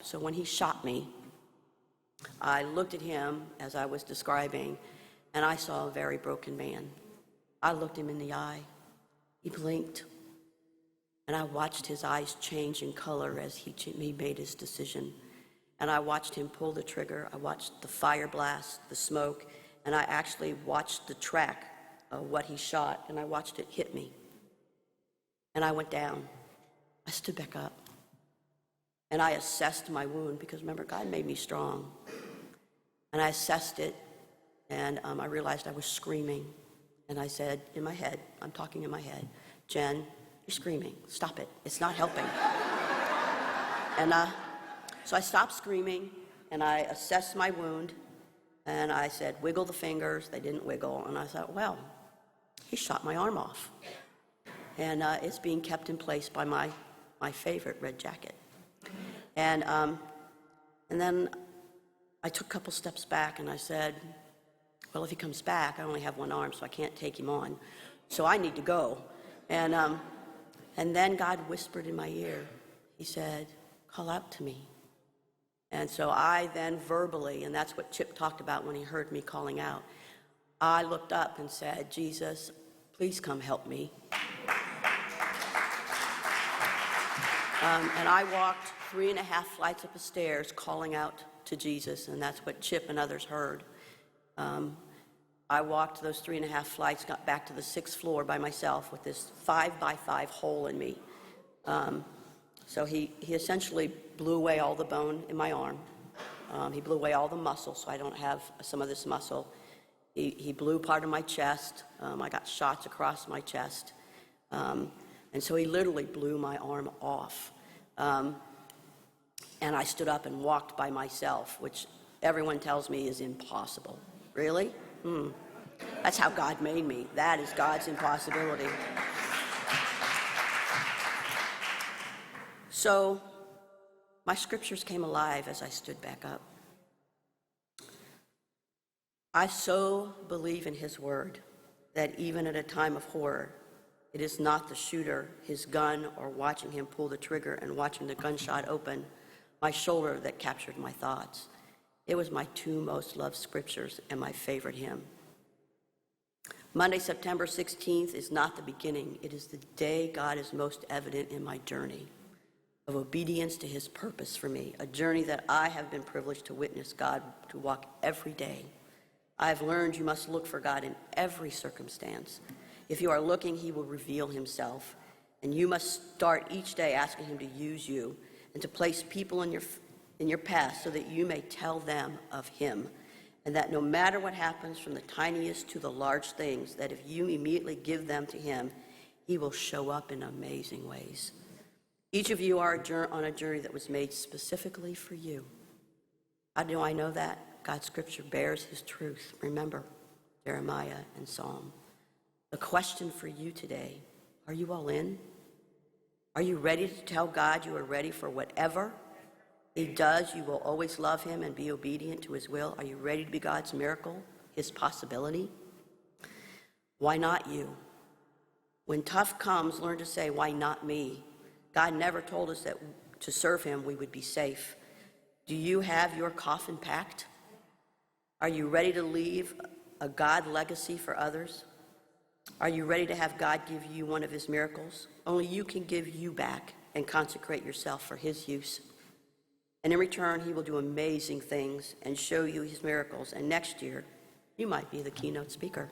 So when he shot me, I looked at him as I was describing, and I saw a very broken man. I looked him in the eye. He blinked, and I watched his eyes change in color as he made his decision. And I watched him pull the trigger. I watched the fire blast, the smoke, and I actually watched the track of what he shot, and I watched it hit me. And I went down. I stood back up. And I assessed my wound, because remember, God made me strong. And I assessed it, and I realized I was screaming. And I said in my head, I'm talking in my head, Jen, you're screaming. Stop it. It's not helping. And so I stopped screaming, and I assessed my wound, and I said, wiggle the fingers. They didn't wiggle. And I thought, well, he shot my arm off. And it's being kept in place by my favorite red jacket. And then I took a couple steps back, and I said, well, if he comes back, I only have one arm, so I can't take him on. So I need to go. And then God whispered in my ear. He said, call out to me. And so I then verbally, and that's what Chip talked about when he heard me calling out, I looked up and said, Jesus, please come help me. And I walked 3.5 flights up the stairs calling out to Jesus, and that's what Chip and others heard. I walked those 3.5 flights, got back to the 6th floor by myself with this 5x5 hole in me. So he essentially blew away all the bone in my arm. He blew away all the muscle, so I don't have some of this muscle. He blew part of my chest. I got shots across my chest. And so he literally blew my arm off. And I stood up and walked by myself, which everyone tells me is impossible. Really? That's how God made me. That is God's impossibility. So my scriptures came alive as I stood back up. I so believe in his word that even at a time of horror, it is not the shooter, his gun, or watching him pull the trigger and watching the gunshot open my shoulder that captured my thoughts. It was my 2 most loved scriptures and my favorite hymn. Monday, September 16th is not the beginning. It is the day God is most evident in my journey of obedience to his purpose for me, a journey that I have been privileged to witness God to walk every day. I have learned you must look for God in every circumstance. If you are looking, he will reveal himself, and you must start each day asking him to use you and to place people in your path so that you may tell them of him, and that no matter what happens, from the tiniest to the large things, that if you immediately give them to him, he will show up in amazing ways. Each of you are on a journey that was made specifically for you. How do I know that? God's scripture bears his truth. Remember Jeremiah and Psalm. The question for you today, are you all in? Are you ready to tell God you are ready for whatever he does? You will always love him and be obedient to his will. Are you ready to be God's miracle, his possibility? Why not you? When tough comes, learn to say, why not me? God never told us that to serve him we would be safe. Do you have your coffin packed? Are you ready to leave a God legacy for others? Are you ready to have God give you one of his miracles? Only you can give you back and consecrate yourself for his use. And in return, he will do amazing things and show you his miracles. And next year, you might be the keynote speaker.